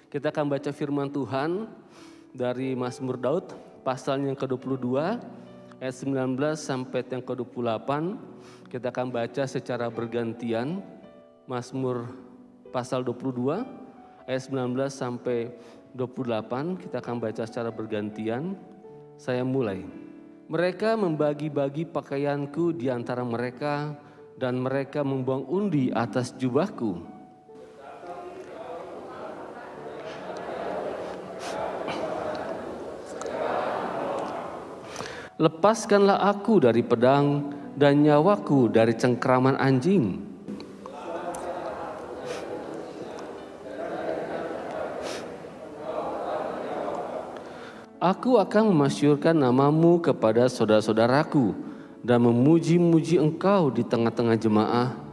Kita akan baca firman Tuhan dari Mazmur Daud pasal yang ke-22 ayat 19 sampai yang ke-28. Kita akan baca secara bergantian. Mazmur pasal 22 ayat 19 sampai 28 kita akan baca secara bergantian. Saya mulai. Mereka membagi-bagi pakaianku di antara mereka dan mereka membuang undi atas jubahku. Lepaskanlah aku dari pedang dan nyawaku dari cengkraman anjing. Aku akan memasyurkan namamu kepada saudara-saudaraku dan memuji-muji engkau di tengah-tengah jemaah.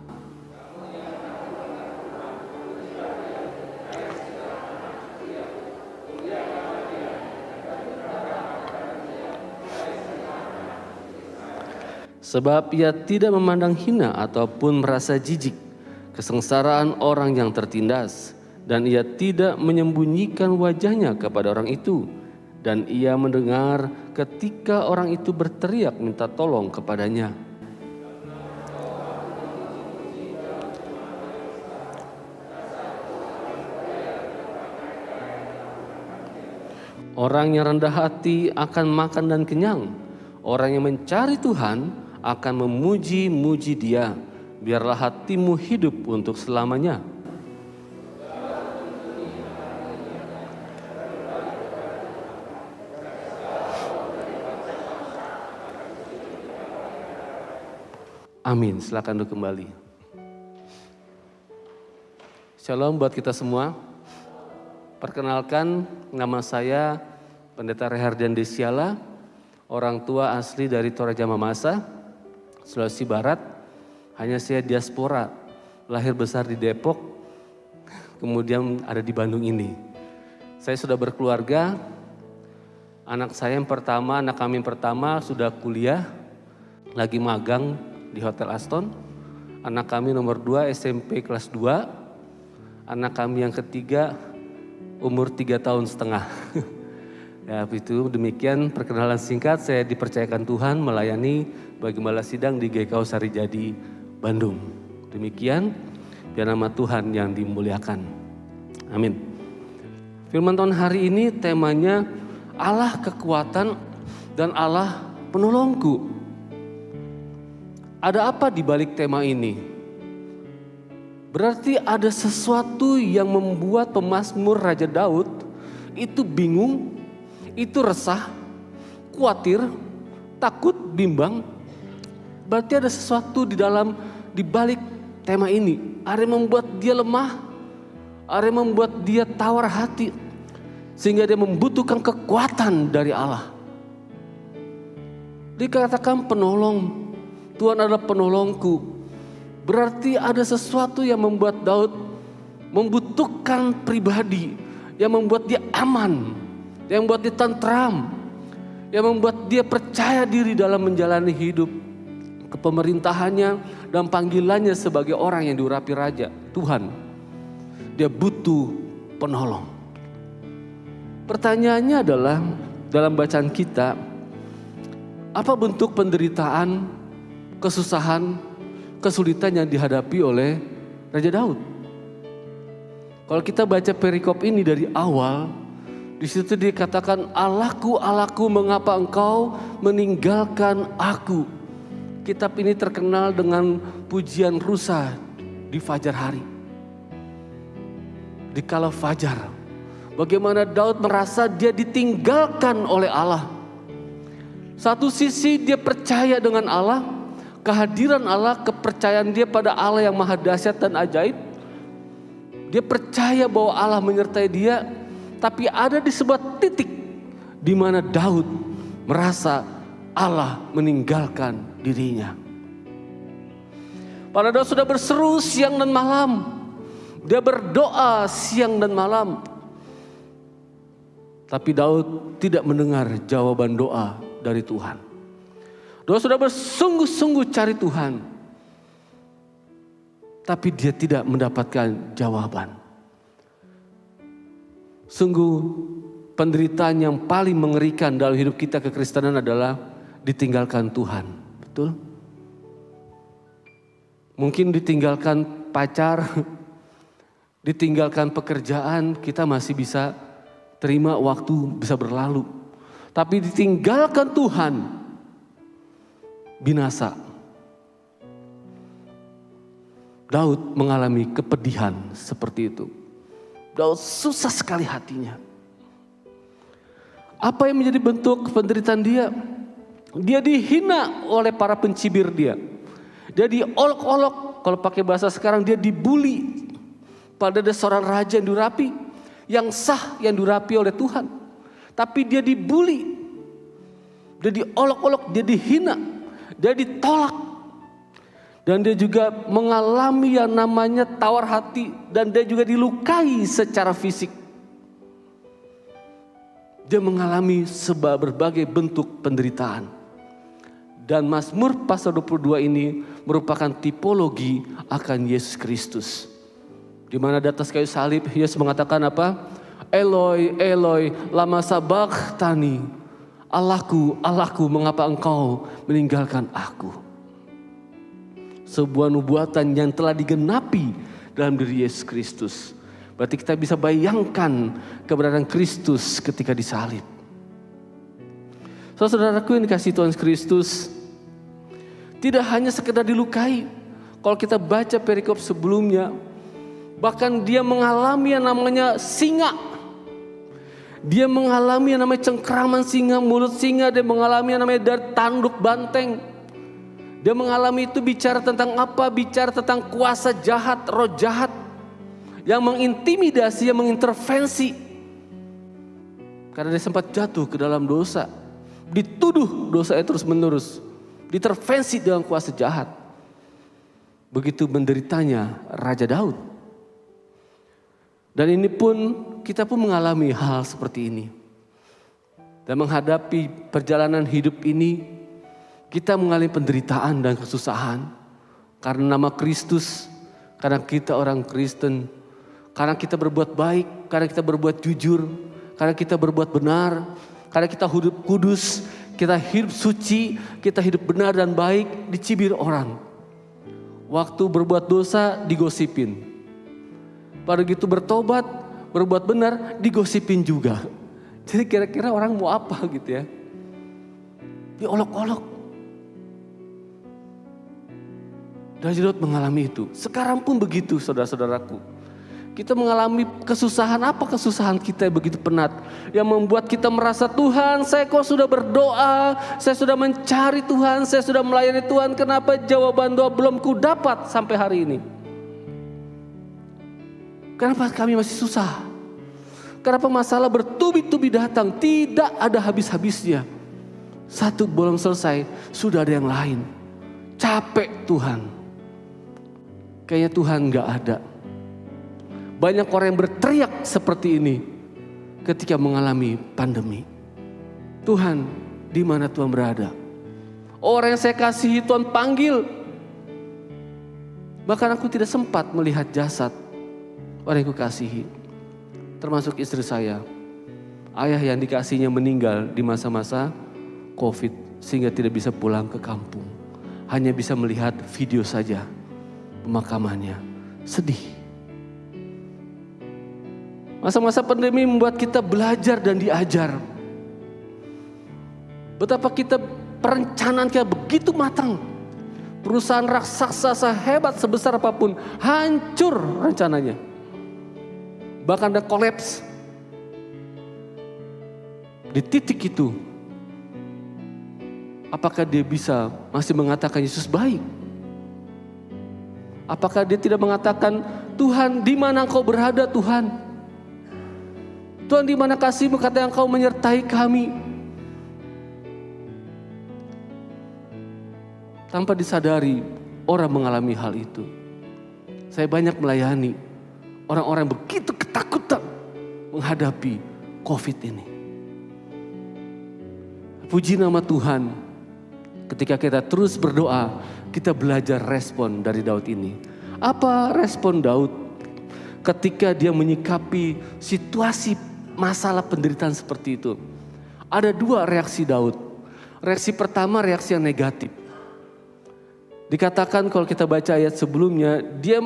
Sebab ia tidak memandang hina ataupun merasa jijik kesengsaraan orang yang tertindas, dan ia tidak menyembunyikan wajahnya kepada orang itu, dan ia mendengar ketika orang itu berteriak minta tolong kepadanya. Orang yang rendah hati akan makan dan kenyang. Orang yang mencari Tuhan akan memuji-muji Dia. Biarlah hatimu hidup untuk selamanya. Amin. Silakan duduk kembali. Shalom buat kita semua. Perkenalkan, nama saya Pendeta Rehardian Desiala, orang tua asli dari Toraja Mamasa, Sulawesi Barat. Hanya saya diaspora, lahir besar di Depok, kemudian ada di Bandung ini. Saya sudah berkeluarga, anak kami yang pertama sudah kuliah, lagi magang di Hotel Aston. Anak kami nomor 2 SMP kelas 2, anak kami yang ketiga umur 3 tahun setengah. Ya, itu demikian perkenalan singkat. Saya dipercayakan Tuhan melayani bagi Gembala Sidang di GKU Sarijadi, Bandung. Demikian, biar nama Tuhan yang dimuliakan. Amin. Firman Tuhan hari ini temanya Allah kekuatan dan Allah penolongku. Ada apa di balik tema ini? Berarti ada sesuatu yang membuat pemazmur Raja Daud itu bingung, itu resah, khawatir, takut, bimbang. Berarti ada sesuatu di balik tema ini. Ada yang membuat dia lemah, ada yang membuat dia tawar hati, sehingga dia membutuhkan kekuatan dari Allah. Dikatakan penolong, Tuhan adalah penolongku. Berarti ada sesuatu yang membuat Daud membutuhkan pribadi, yang membuat dia aman, yang membuat dia tentram, yang membuat dia percaya diri dalam menjalani hidup kepemerintahannya dan panggilannya sebagai orang yang diurapi Raja Tuhan. Dia butuh penolong. Pertanyaannya adalah dalam bacaan kita, apa bentuk penderitaan, kesusahan, kesulitan yang dihadapi oleh Raja Daud? Kalau kita baca perikop ini dari awal, di situ dikatakan, Allahku, Allahku, mengapa engkau meninggalkan aku? Kitab ini terkenal dengan pujian rusa di fajar hari. Di kala fajar, bagaimana Daud merasa dia ditinggalkan oleh Allah. Satu sisi dia percaya dengan Allah, kehadiran Allah, kepercayaan dia pada Allah yang maha dahsyat dan ajaib. Dia percaya bahwa Allah menyertai dia, tapi ada di sebuah titik di mana Daud merasa Allah meninggalkan dirinya. Pada Daud sudah berseru siang dan malam. Dia berdoa siang dan malam. Tapi Daud tidak mendengar jawaban doa dari Tuhan. Daud sudah bersungguh-sungguh cari Tuhan. Tapi dia tidak mendapatkan jawaban. Sungguh penderitaan yang paling mengerikan dalam hidup kita kekristenan adalah ditinggalkan Tuhan. Betul? Mungkin ditinggalkan pacar, ditinggalkan pekerjaan, kita masih bisa terima, waktu bisa berlalu. Tapi ditinggalkan Tuhan, binasa. Daud mengalami kepedihan seperti itu. Daud susah sekali hatinya. Apa yang menjadi bentuk penderitaan dia? Dia dihina oleh para pencibir dia. Dia diolok-olok, kalau pakai bahasa sekarang dia dibully. Padahal ada seorang raja yang diurapi, yang sah, yang diurapi oleh Tuhan. Tapi dia dibully, dia diolok-olok, dia dihina, dia ditolak. Dan dia juga mengalami yang namanya tawar hati. Dan dia juga dilukai secara fisik. Dia mengalami berbagai bentuk penderitaan. Dan Mazmur pasal 22 ini merupakan tipologi akan Yesus Kristus. Di mana di atas kayu salib Yesus mengatakan apa? Eloi, Eloi, lama sabachthani. Allahku, Allahku, mengapa engkau meninggalkan aku? Sebuah nubuatan yang telah digenapi dalam diri Yesus Kristus. Berarti kita bisa bayangkan keberadaan Kristus ketika disalib. Saudaraku yang dikasihi Tuhan Kristus, tidak hanya sekedar dilukai. Kalau kita baca perikop sebelumnya, bahkan dia mengalami yang namanya singa. Dia mengalami yang namanya cengkraman singa, mulut singa. Dia mengalami yang namanya dari tanduk banteng. Dia mengalami itu bicara tentang apa? Bicara tentang kuasa jahat, roh jahat. Yang mengintimidasi, yang mengintervensi. Karena dia sempat jatuh ke dalam dosa. Dituduh dosanya terus menerus. Ditervensi dengan kuasa jahat. Begitu menderitanya Raja Daud. Dan ini pun, kita pun mengalami hal seperti ini. Dan menghadapi perjalanan hidup ini, kita mengalami penderitaan dan kesusahan karena nama Kristus, karena kita orang Kristen, karena kita berbuat baik, karena kita berbuat jujur, karena kita berbuat benar, karena kita hidup kudus, kita hidup suci, kita hidup benar dan baik, dicibir orang. Waktu berbuat dosa digosipin. Pada gitu bertobat, berbuat benar digosipin juga. Jadi kira-kira orang mau apa gitu ya? Diolok-olok. Daud mengalami itu. Sekarang pun begitu saudara-saudaraku. Kita mengalami kesusahan. Apa kesusahan kita yang begitu penat? Yang membuat kita merasa, Tuhan, saya kok sudah berdoa, saya sudah mencari Tuhan, saya sudah melayani Tuhan. Kenapa jawaban doa belum ku dapat sampai hari ini? Kenapa kami masih susah? Kenapa masalah bertubi-tubi datang, tidak ada habis-habisnya? Satu belum selesai, sudah ada yang lain. Capek Tuhan. Kayaknya Tuhan gak ada. Banyak orang yang berteriak seperti ini ketika mengalami pandemi. Tuhan, di mana Tuhan berada? Orang yang saya kasihi Tuhan panggil. Bahkan aku tidak sempat melihat jasad orang yang aku kasihi. Termasuk istri saya. Ayah yang dikasihnya meninggal di masa-masa COVID. Sehingga tidak bisa pulang ke kampung. Hanya bisa melihat video saja pemakamannya. Sedih. Masa-masa pandemi membuat kita belajar dan diajar. Betapa kita perencanaan kita begitu matang. Perusahaan raksasa sehebat sebesar apapun hancur rencananya. Bahkan ada kolaps. Di titik itu, apakah dia bisa masih mengatakan Yesus baik? Apakah dia tidak mengatakan, Tuhan di mana engkau berada Tuhan? Tuhan di mana kasih-Mu, kata engkau menyertai kami? Tanpa disadari orang mengalami hal itu. Saya banyak melayani orang-orang begitu ketakutan menghadapi COVID ini. Puji nama Tuhan, ketika kita terus berdoa, kita belajar respon dari Daud ini. Apa respon Daud ketika dia menyikapi situasi masalah penderitaan seperti itu. Ada dua reaksi Daud. Reaksi pertama reaksi yang negatif. Dikatakan kalau kita baca ayat sebelumnya, dia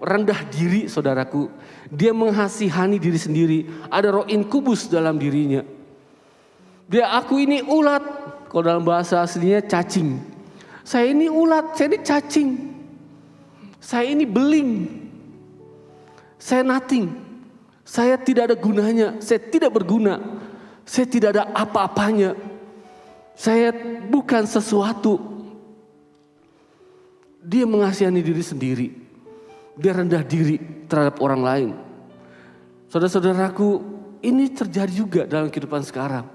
rendah diri saudaraku. Dia menghasihani diri sendiri. Ada roh inkubus dalam dirinya. Dia aku ini ulat. Kalau dalam bahasa aslinya cacing. Saya ini ulat, saya ini cacing. Saya ini beling. Saya nothing. Saya tidak ada gunanya. Saya tidak berguna. Saya tidak ada apa-apanya. Saya bukan sesuatu. Dia mengasihani diri sendiri. Dia rendah diri terhadap orang lain. Saudara-saudaraku, ini terjadi juga dalam kehidupan sekarang.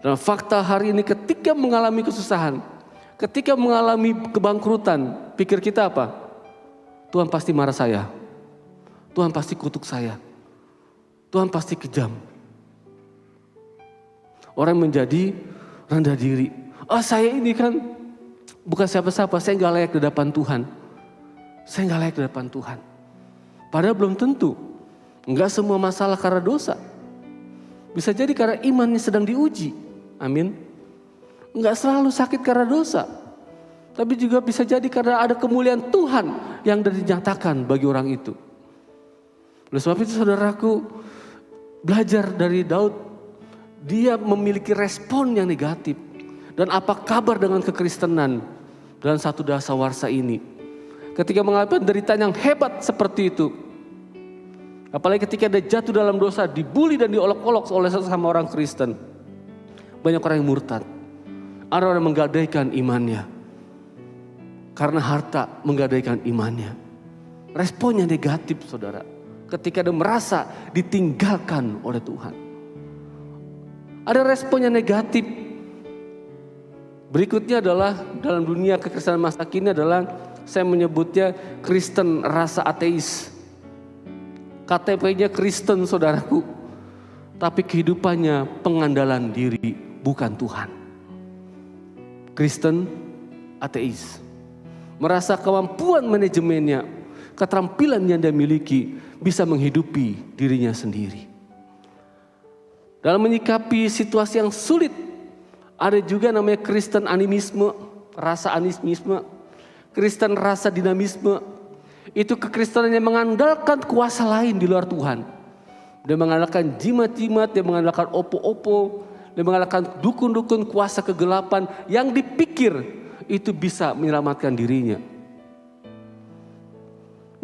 Dan fakta hari ini ketika mengalami kesusahan, ketika mengalami kebangkrutan, pikir kita apa? Tuhan pasti marah saya. Tuhan pasti kutuk saya. Tuhan pasti kejam. Orang menjadi rendah diri. Saya ini kan bukan siapa-siapa, saya gak layak di hadapan Tuhan. Saya gak layak di hadapan Tuhan. Padahal belum tentu. Enggak semua masalah karena dosa. Bisa jadi karena imannya sedang diuji. Amin. Enggak selalu sakit karena dosa. Tapi juga bisa jadi karena ada kemuliaan Tuhan yang dinyatakan bagi orang itu. Oleh sebab itu saudaraku, belajar dari Daud. Dia memiliki respon yang negatif. Dan apa kabar dengan kekristenan dalam satu dasawarsa ini? Ketika mengalami penderitaan yang hebat seperti itu. Apalagi ketika dia jatuh dalam dosa, dibully dan diolok-olok oleh sesama orang Kristen. Banyak orang yang murtad. Ada orang yang menggadaikan imannya. Karena harta menggadaikan imannya. Responnya negatif saudara. Ketika dia merasa ditinggalkan oleh Tuhan. Ada responnya negatif. Berikutnya adalah dalam dunia kekristenan masa kini adalah saya menyebutnya Kristen rasa ateis. KTP-nya Kristen saudaraku. Tapi kehidupannya pengandalan diri bukan Tuhan. Kristen ateis. Merasa kemampuan manajemennya, keterampilan yang dia miliki bisa menghidupi dirinya sendiri. Dalam menyikapi situasi yang sulit, ada juga namanya Kristen animisme, rasa animisme, Kristen rasa dinamisme. Itu kekristenan yang mengandalkan kuasa lain di luar Tuhan. Dia mengandalkan jimat-jimat, dia mengandalkan opo-opo, dia mengandalkan dukun-dukun kuasa kegelapan yang dipikir itu bisa menyelamatkan dirinya.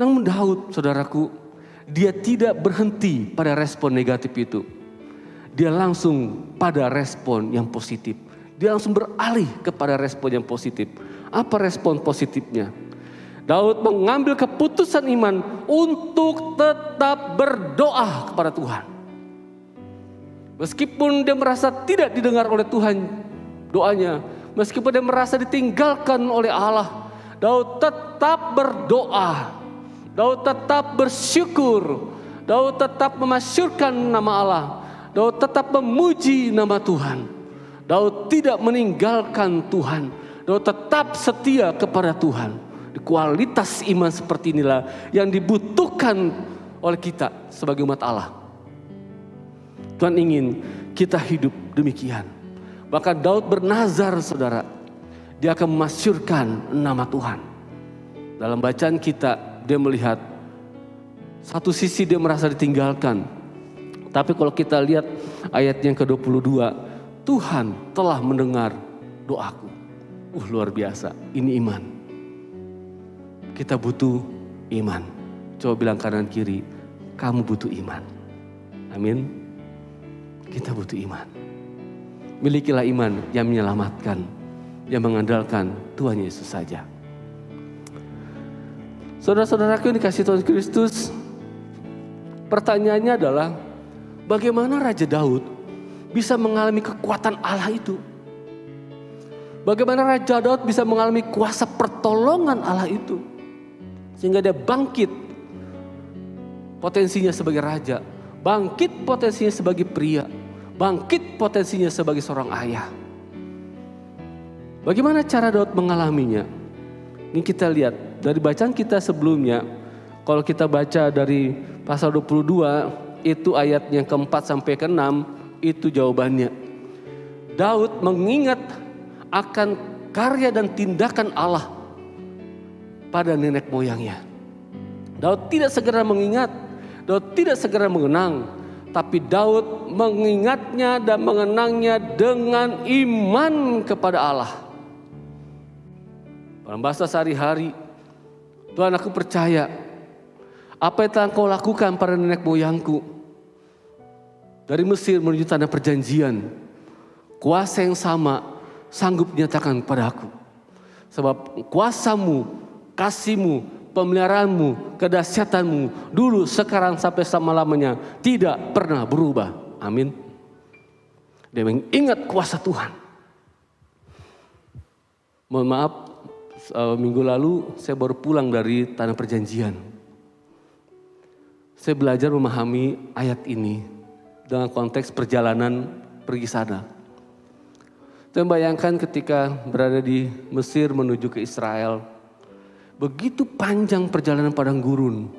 Namun Daud, saudaraku, dia tidak berhenti pada respon negatif itu. Dia langsung pada respon yang positif. Dia langsung beralih kepada respon yang positif. Apa respon positifnya? Daud mengambil keputusan iman untuk tetap berdoa kepada Tuhan. Meskipun dia merasa tidak didengar oleh Tuhan doanya. Meskipun dia merasa ditinggalkan oleh Allah. Daud tetap berdoa. Daud tetap bersyukur. Daud tetap memasyurkan nama Allah. Daud tetap memuji nama Tuhan. Daud tidak meninggalkan Tuhan. Daud tetap setia kepada Tuhan. Kualitas iman seperti inilah yang dibutuhkan oleh kita sebagai umat Allah. Tuhan ingin kita hidup demikian. Bahkan Daud bernazar saudara. Dia akan memasyurkan nama Tuhan. Dalam bacaan kita dia melihat satu sisi dia merasa ditinggalkan. Tapi kalau kita lihat ayat yang ke-22. Tuhan telah mendengar doaku. Luar biasa. Ini iman. Kita butuh iman. Coba bilang kanan kiri. Kamu butuh iman. Amin. Kita butuh iman. Milikilah iman yang menyelamatkan. Yang mengandalkan Tuhan Yesus saja. Saudara-saudaraku yang dikasih Tuhan Kristus. Pertanyaannya adalah. Bagaimana Raja Daud bisa mengalami kekuatan Allah itu? Bagaimana Raja Daud bisa mengalami kuasa pertolongan Allah itu? Sehingga dia bangkit potensinya sebagai raja. Bangkit potensinya sebagai pria. Bangkit potensinya sebagai seorang ayah. Bagaimana cara Daud mengalaminya? Ini kita lihat dari bacaan kita sebelumnya. Kalau kita baca dari pasal 22 itu ayatnya keempat sampai keenam, itu jawabannya. Daud mengingat akan karya dan tindakan Allah pada nenek moyangnya. Daud tidak segera mengingat, Daud tidak segera mengenang, tapi Daud mengingatnya dan mengenangnya dengan iman kepada Allah. Dalam bahasa sehari-hari, Tuhan, aku percaya apa yang telah Engkau lakukan pada nenek moyangku dari Mesir menuju tanah perjanjian, kuasa yang sama sanggup dinyatakan kepada aku. Sebab kuasa-Mu, kasih-Mu, pemeliharaanmu, kedahsyatanmu dulu, sekarang, sampai selama-lamanya tidak pernah berubah. Amin. Dia mengingat kuasa Tuhan. Mohon maaf, minggu lalu saya baru pulang dari tanah perjanjian. Saya belajar memahami ayat ini dengan konteks perjalanan pergi sana. Saya bayangkan ketika berada di Mesir menuju ke Israel, begitu panjang perjalanan padang gurun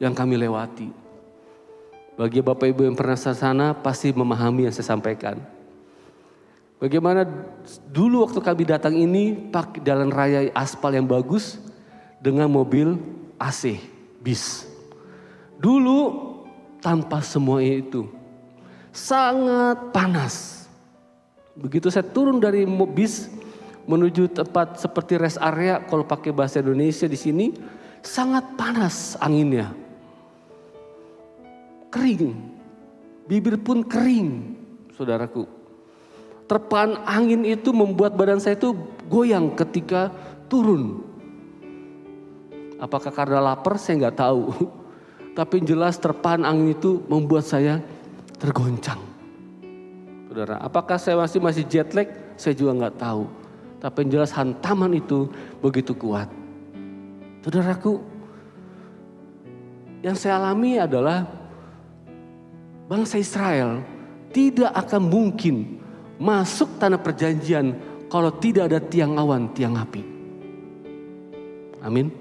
yang kami lewati. Bagi Bapak Ibu yang pernah ke sana pasti memahami yang saya sampaikan. Bagaimana dulu waktu kami datang ini pakai jalan raya aspal yang bagus dengan mobil AC, bis. Dulu tanpa semua itu sangat panas. Begitu saya turun dari bis menuju tempat seperti rest area, kalau pakai bahasa Indonesia di sini sangat panas anginnya. Kering, bibir pun kering, saudaraku. Terpaan angin itu membuat badan saya itu goyang ketika turun. Apakah karena lapar saya nggak tahu. Tapi jelas terpaan angin itu membuat saya tergoncang. Saudara, apakah saya masih jet lag? Saya juga nggak tahu. Tapi yang jelas hantaman itu begitu kuat. Saudaraku, yang saya alami adalah bangsa Israel tidak akan mungkin masuk tanah perjanjian kalau tidak ada tiang awan, tiang api. Amin.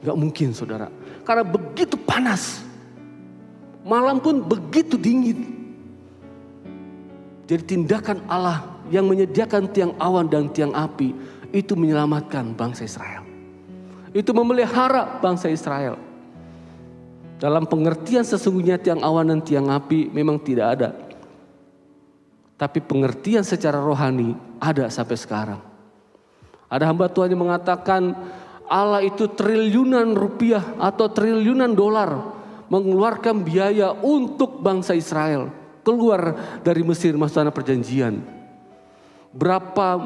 Gak mungkin, saudara. Karena begitu panas. Malam pun begitu dingin. Jadi tindakan Allah yang menyediakan tiang awan dan tiang api itu menyelamatkan bangsa Israel. Itu memelihara bangsa Israel. Dalam pengertian sesungguhnya tiang awan dan tiang api memang tidak ada. Tapi pengertian secara rohani ada sampai sekarang. Ada hamba Tuhan yang mengatakan Allah itu triliunan rupiah atau triliunan dolar mengeluarkan biaya untuk bangsa Israel keluar dari Mesir masuk tanah perjanjian. Berapa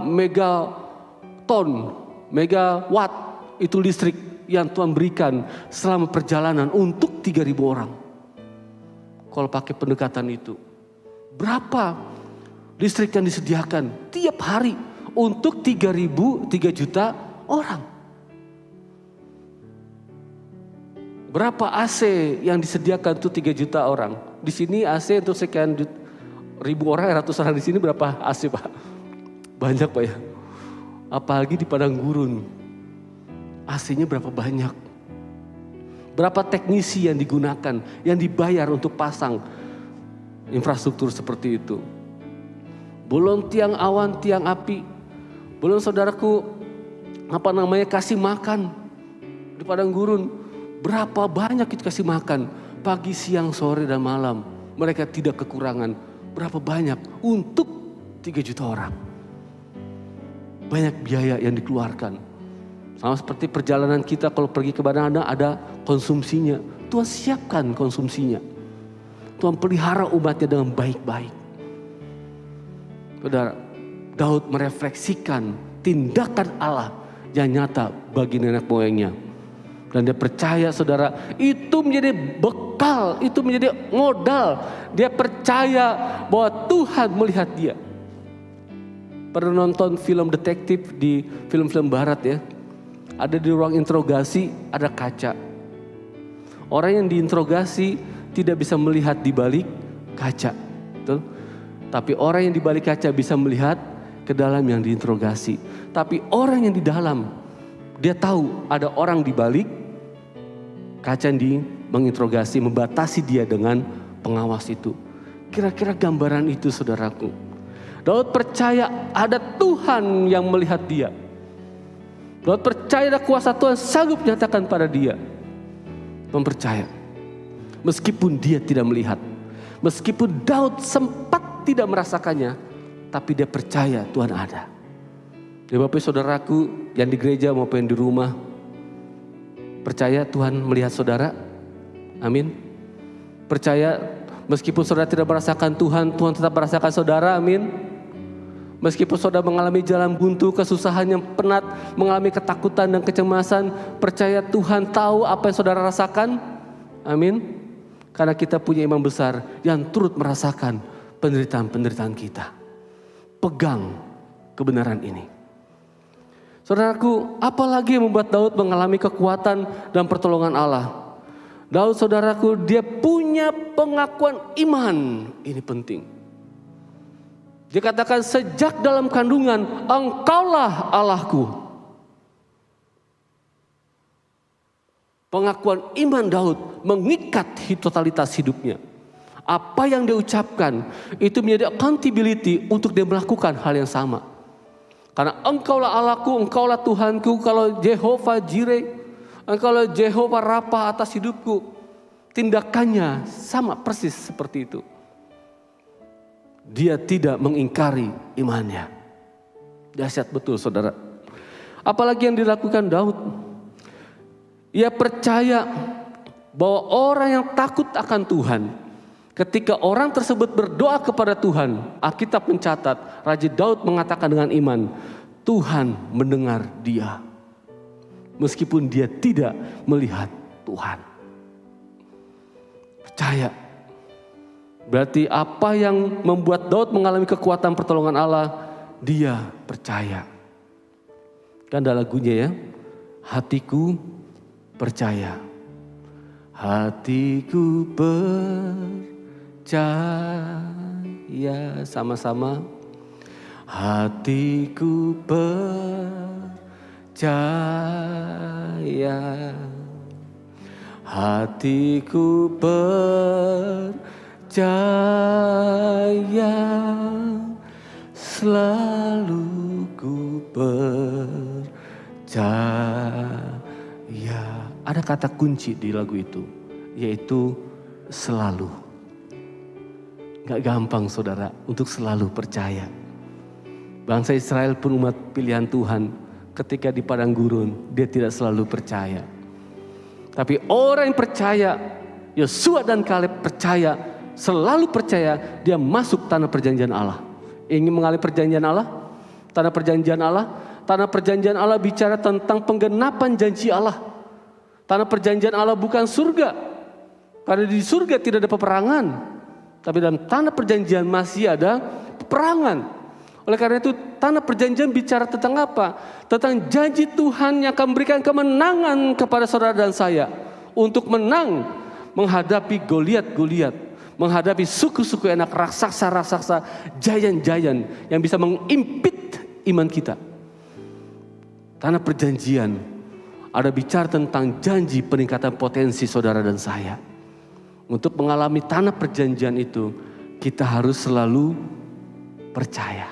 megawatt itu listrik yang Tuhan berikan selama perjalanan untuk 3.000 orang. Kalau pakai pendekatan itu, berapa listrik yang disediakan tiap hari untuk 3 juta orang. Berapa AC yang disediakan untuk 3 juta orang? Di sini AC untuk sekian ribu orang, ratus orang di sini berapa AC, Pak? Banyak, Pak, ya. Apalagi di padang gurun. AC-nya berapa banyak? Berapa teknisi yang digunakan, yang dibayar untuk pasang infrastruktur seperti itu? Belum tiang awan, tiang api. Belum, saudaraku, kasih makan di padang gurun. Berapa banyak kita kasih makan pagi, siang, sore, dan malam. Mereka tidak kekurangan. Berapa banyak untuk 3 juta orang. Banyak biaya yang dikeluarkan. Sama seperti perjalanan kita kalau pergi ke mana ada konsumsinya. Tuhan siapkan konsumsinya. Tuhan pelihara umatnya dengan baik-baik. Saudara, Daud merefleksikan tindakan Allah yang nyata bagi nenek moyangnya. Dan dia percaya, saudara, itu menjadi bekal, itu menjadi modal. Dia percaya bahwa Tuhan melihat dia. Pernah nonton film detektif di film-film barat, ya? Ada di ruang interogasi, ada kaca. Orang yang diinterogasi tidak bisa melihat di balik kaca. Betul? Tapi orang yang di balik kaca bisa melihat ke dalam yang diinterogasi. Tapi orang yang di dalam, dia tahu ada orang di balik kaca yang menginterogasi, membatasi dia dengan pengawas itu. Kira-kira gambaran itu saudaraku. Daud percaya ada Tuhan yang melihat dia. Daud percaya ada kuasa Tuhan sanggup menyatakan pada dia. Mempercaya. Meskipun dia tidak melihat. Meskipun Daud sempat tidak merasakannya. Tapi dia percaya Tuhan ada. Jadi Bapak saudaraku yang di gereja maupun di rumah. Percaya Tuhan melihat saudara. Amin. Percaya meskipun saudara tidak merasakan Tuhan, Tuhan tetap merasakan saudara. Amin. Meskipun saudara mengalami jalan buntu, kesusahan yang penat, mengalami ketakutan dan kecemasan, percaya Tuhan tahu apa yang saudara rasakan. Amin. Karena kita punya imam besar yang turut merasakan penderitaan-penderitaan kita. Pegang kebenaran ini. Saudaraku, apalagi yang membuat Daud mengalami kekuatan dan pertolongan Allah? Daud saudaraku, dia punya pengakuan iman. Ini penting. Dia katakan sejak dalam kandungan, Engkaulah Allahku. Pengakuan iman Daud mengikat totalitas hidupnya. Apa yang dia ucapkan itu menjadi accountability untuk dia melakukan hal yang sama. Karena Engkaulah Allahku, Engkaulah Tuhanku. Kalau Jehovah Jireh, Engkaulah Jehovah Rafa atas hidupku. Tindakannya sama persis seperti itu. Dia tidak mengingkari imannya. Dahsyat betul saudara. Apalagi yang dilakukan Daud. Ia percaya bahwa orang yang takut akan Tuhan, ketika orang tersebut berdoa kepada Tuhan, Alkitab mencatat, Raja Daud mengatakan dengan iman, Tuhan mendengar dia. Meskipun dia tidak melihat Tuhan. Percaya. Berarti apa yang membuat Daud mengalami kekuatan pertolongan Allah, dia percaya. Kan ada lagunya ya, hatiku percaya. Hatiku percaya, sama-sama. Hatiku percaya. Hatiku percaya. Selalu ku percaya. Ada kata kunci di lagu itu, yaitu selalu. Gak gampang saudara untuk selalu percaya. Bangsa Israel pun umat pilihan Tuhan, ketika di padang gurun dia tidak selalu percaya. Tapi orang yang percaya, Yosua dan Kaleb percaya, selalu percaya dia masuk tanah perjanjian Allah. Ingin mengalami perjanjian Allah? Tanah perjanjian Allah? Tanah perjanjian Allah bicara tentang penggenapan janji Allah. Tanah perjanjian Allah bukan surga. Karena di surga tidak ada peperangan. Tapi dalam tanah perjanjian masih ada peperangan. Oleh karena itu tanah perjanjian bicara tentang apa? Tentang janji Tuhan yang akan memberikan kemenangan kepada saudara dan saya. Untuk menang menghadapi Goliat-Goliat. Menghadapi suku-suku enak, raksasa-raksasa, giant-giant yang bisa mengimpit iman kita. Tanah perjanjian ada bicara tentang janji peningkatan potensi saudara dan saya. Untuk mengalami tanah perjanjian itu, kita harus selalu percaya.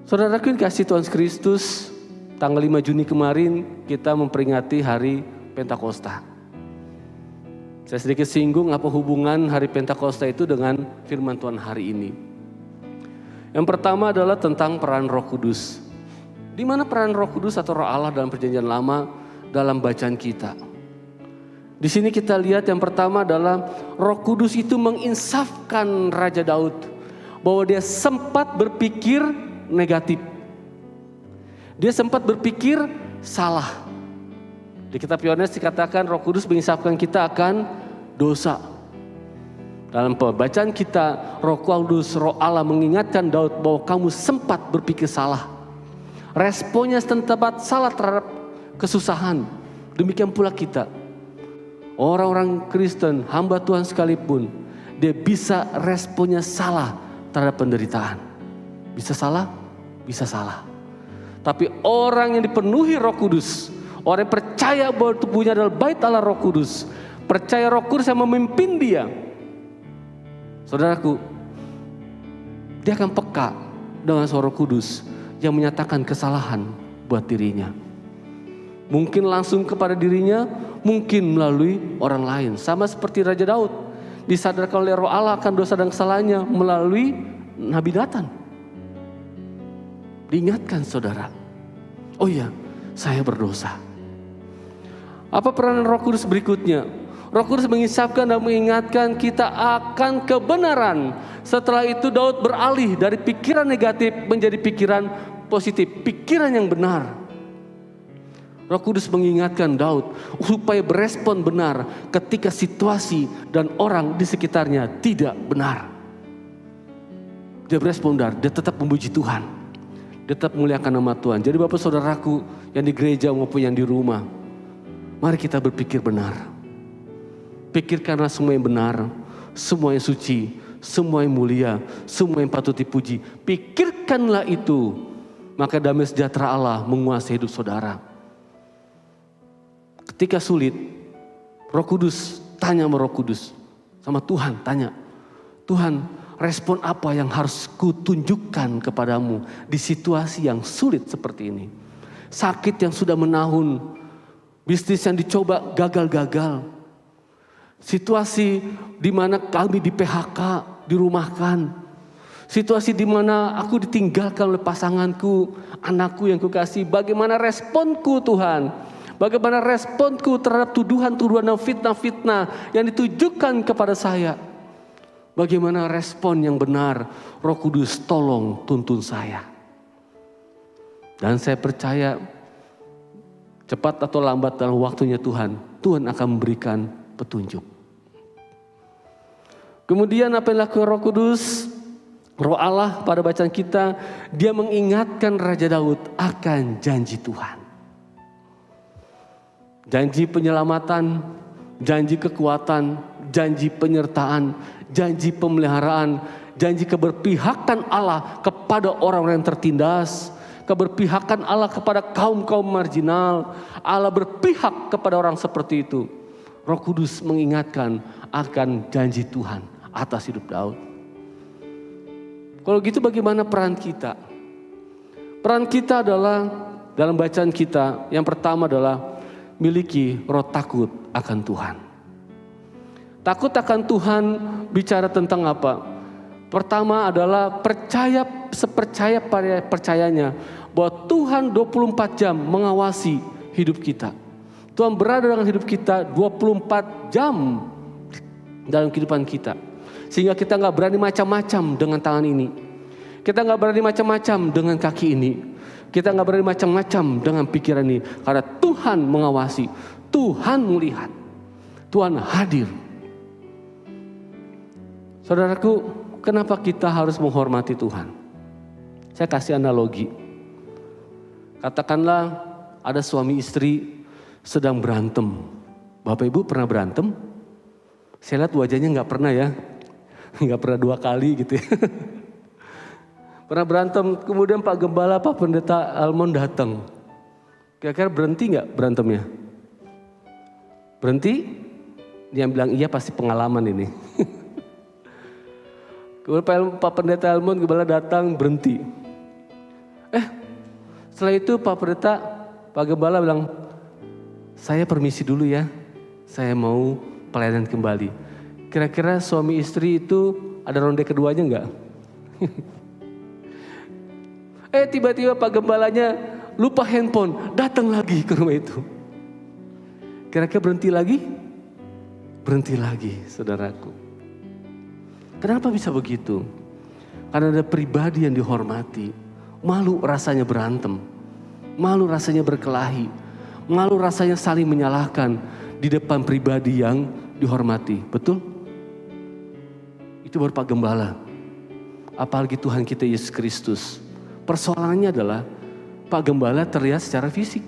Saudaraku yang kasih Tuhan Kristus, tanggal 5 Juni kemarin kita memperingati hari Pentakosta. Saya sedikit singgung apa hubungan hari Pentakosta itu dengan firman Tuhan hari ini. Yang pertama adalah tentang peran Roh Kudus. Di mana peran Roh Kudus atau Roh Allah dalam Perjanjian Lama dalam bacaan kita? Di sini kita lihat yang pertama adalah Roh Kudus itu menginsafkan Raja Daud bahwa dia sempat berpikir negatif. Dia sempat berpikir salah. Di kitab Yohanes dikatakan Roh Kudus menginsafkan kita akan dosa. Dalam pembacaan kita, Roh Kudus, Roh Allah mengingatkan Daud bahwa kamu sempat berpikir salah. Responnya tempat salah terhadap kesusahan. Demikian pula kita. Orang-orang Kristen, hamba Tuhan sekalipun, dia bisa responnya salah terhadap penderitaan. Bisa salah? Bisa salah. Tapi orang yang dipenuhi Roh Kudus, orang yang percaya bahwa tubuhnya adalah bait Allah Roh Kudus, percaya Roh Kudus yang memimpin dia, saudaraku, dia akan peka dengan suara Roh Kudus yang menyatakan kesalahan buat dirinya. Mungkin langsung kepada dirinya, mungkin melalui orang lain. Sama seperti Raja Daud, disadarkan oleh Roh Allah akan dosa dan kesalahannya melalui Nabi Nathan. Diingatkan saudara, oh iya, saya berdosa. Apa peranan Roh Kudus berikutnya? Roh Kudus mengisapkan dan mengingatkan kita akan kebenaran. Setelah itu Daud beralih dari pikiran negatif menjadi pikiran positif, pikiran yang benar. Roh Kudus mengingatkan Daud supaya berespon benar ketika situasi dan orang di sekitarnya tidak benar. Dia berespon benar, dia tetap memuji Tuhan. Dia tetap memuliakan nama Tuhan. Jadi Bapak saudaraku yang di gereja maupun yang di rumah, mari kita berpikir benar. Pikirkanlah semua yang benar, semua yang suci, semua yang mulia, semua yang patut dipuji. Pikirkanlah itu, maka damai sejahtera Allah menguasai hidup saudara. Ketika sulit, Roh Kudus tanya sama Roh Kudus, sama Tuhan tanya, Tuhan, respon apa yang harus kutunjukkan kepadamu di situasi yang sulit seperti ini? Sakit yang sudah menahun, bisnis yang dicoba gagal-gagal, situasi di mana kami di PHK, dirumahkan, situasi di mana aku ditinggalkan oleh pasanganku, anakku yang kukasih. Bagaimana responku Tuhan? Bagaimana responku terhadap tuduhan-tuduhan dan fitnah-fitnah yang ditujukan kepada saya? Bagaimana respon yang benar? Roh Kudus tolong tuntun saya. Dan saya percaya cepat atau lambat dalam waktunya Tuhan akan memberikan petunjuk. Kemudian apa yang dilakukan Roh Kudus? Roh Allah pada bacaan kita, dia mengingatkan Raja Daud akan janji Tuhan. Janji penyelamatan, janji kekuatan, janji penyertaan, janji pemeliharaan, janji keberpihakan Allah kepada orang-orang yang tertindas, keberpihakan Allah kepada kaum-kaum marginal. Allah berpihak kepada orang seperti itu. Roh Kudus mengingatkan akan janji Tuhan atas hidup Daud. Kalau gitu bagaimana peran kita? Peran kita adalah dalam bacaan kita yang pertama adalah miliki roh takut akan Tuhan. Takut akan Tuhan bicara tentang apa? Pertama adalah sepercaya pada percayanya bahwa Tuhan 24 jam mengawasi hidup kita. Tuhan berada dalam hidup kita 24 jam dalam kehidupan kita. Sehingga kita gak berani macam-macam dengan tangan ini. Kita gak berani macam-macam dengan kaki ini. Kita gak berani macam-macam dengan pikiran ini. Karena Tuhan mengawasi, Tuhan melihat, Tuhan hadir. Saudaraku, kenapa kita harus menghormati Tuhan? Saya kasih analogi. Katakanlah ada suami istri sedang berantem. Bapak Ibu pernah berantem? Saya lihat wajahnya gak pernah ya. Gak pernah 2 kali gitu ya. Pernah berantem, kemudian Pak Gembala, Pak Pendeta Almond datang. Kira-kira berhenti gak berantemnya? Berhenti? Dia bilang iya pasti pengalaman ini. Kemudian Pak Pendeta Almond Gembala datang berhenti. Setelah itu Pak Gembala bilang, saya permisi dulu ya, saya mau pelayanan kembali. Kira-kira suami istri itu ada ronde keduanya enggak? Tiba-tiba Pak Gembalanya lupa handphone, datang lagi ke rumah itu. Kira-kira berhenti lagi? Berhenti lagi, saudaraku. Kenapa bisa begitu? Karena ada pribadi yang dihormati. Malu rasanya berantem, malu rasanya berkelahi, malu rasanya saling menyalahkan di depan pribadi yang dihormati. Betul? Itu baru Pak Gembala. Apalagi Tuhan kita Yesus Kristus. Persoalannya adalah Pak Gembala terlihat secara fisik.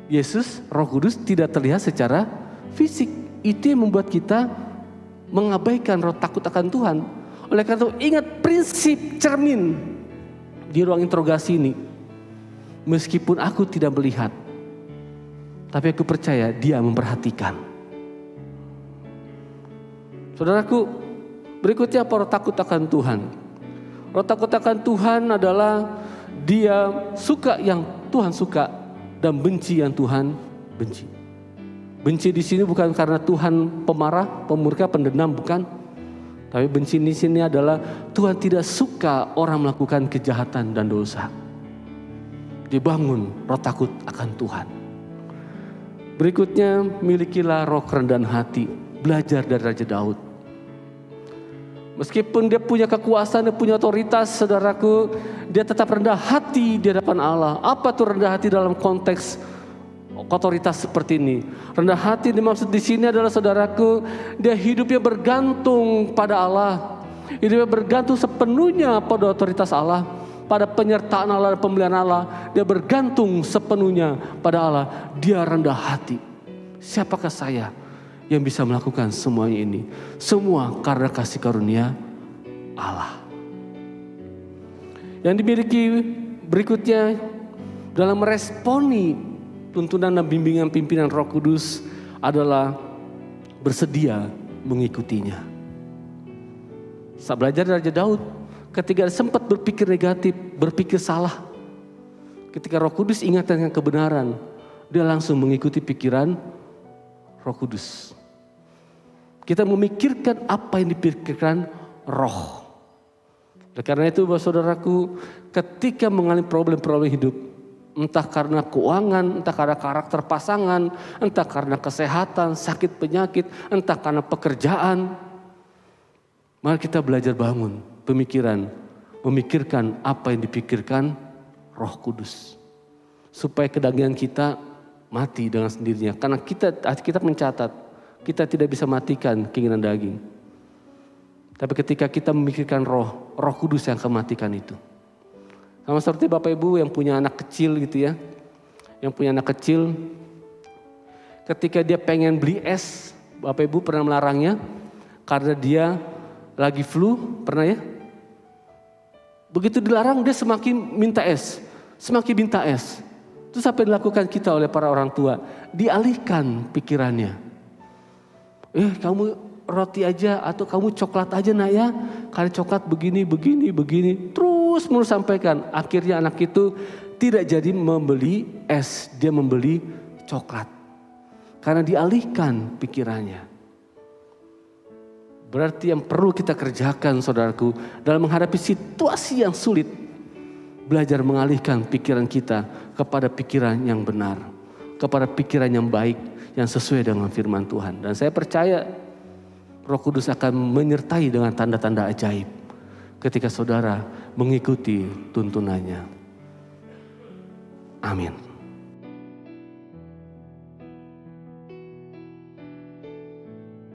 Yesus, Roh Kudus tidak terlihat secara fisik. Itu yang membuat kita mengabaikan roh takut akan Tuhan. Oleh karena itu ingat prinsip cermin di ruang interogasi ini. Meskipun aku tidak melihat, tapi aku percaya Dia memperhatikan. Saudaraku, berikutnya apa roh takut akan Tuhan? Roh takut akan Tuhan adalah dia suka yang Tuhan suka dan benci yang Tuhan benci. Benci di sini bukan karena Tuhan pemarah, pemurka, pendendam, bukan. Tapi benci di sini adalah Tuhan tidak suka orang melakukan kejahatan dan dosa. Dibangun roh takut akan Tuhan. Berikutnya, milikilah roh kerendahan hati. Belajar dari Raja Daud. Meskipun dia punya kekuasaan, dia punya otoritas, saudaraku, dia tetap rendah hati di hadapan Allah. Apa tuh rendah hati dalam konteks otoritas seperti ini? Rendah hati dimaksud di sini adalah, saudaraku, dia hidupnya bergantung pada Allah. Hidupnya bergantung sepenuhnya pada otoritas Allah, pada penyertaan Allah dan pemeliharaan Allah. Dia bergantung sepenuhnya pada Allah. Dia rendah hati. Siapakah saya yang bisa melakukan semuanya ini? Semua karena kasih karunia Allah. Yang dimiliki berikutnya dalam meresponi tuntunan dan bimbingan pimpinan Roh Kudus adalah bersedia mengikutinya. Saat belajar dari Raja Daud, ketika sempat berpikir negatif, berpikir salah, ketika Roh Kudus ingatkan kebenaran, dia langsung mengikuti pikiran Roh Kudus. Kita memikirkan apa yang dipikirkan Roh. Oleh karena itu, saudaraku, ketika mengalami problem-problem hidup, entah karena keuangan, entah karena karakter pasangan, entah karena kesehatan, sakit penyakit, entah karena pekerjaan, mari kita belajar bangun pemikiran, memikirkan apa yang dipikirkan Roh Kudus, supaya kedagingan kita mati dengan sendirinya. Karena kita mencatat, kita tidak bisa matikan keinginan daging. Tapi ketika kita memikirkan Roh Kudus yang akan matikan itu. Sama seperti Bapak Ibu yang punya anak kecil gitu ya. Yang punya anak kecil, ketika dia pengen beli es, Bapak Ibu pernah melarangnya karena dia lagi flu, pernah ya? Begitu dilarang dia semakin minta es, semakin minta es. Itu sampai dilakukan kita oleh para orang tua, dialihkan pikirannya. Kamu roti aja atau kamu coklat aja nak ya. Kali coklat begini. Terus mulai sampaikan. Akhirnya anak itu tidak jadi membeli es, dia membeli coklat. Karena dialihkan pikirannya. Berarti yang perlu kita kerjakan, saudaraku, dalam menghadapi situasi yang sulit, belajar mengalihkan pikiran kita kepada pikiran yang benar, kepada pikiran yang baik, yang sesuai dengan firman Tuhan. Dan saya percaya Roh Kudus akan menyertai dengan tanda-tanda ajaib ketika saudara mengikuti tuntunannya. Amin.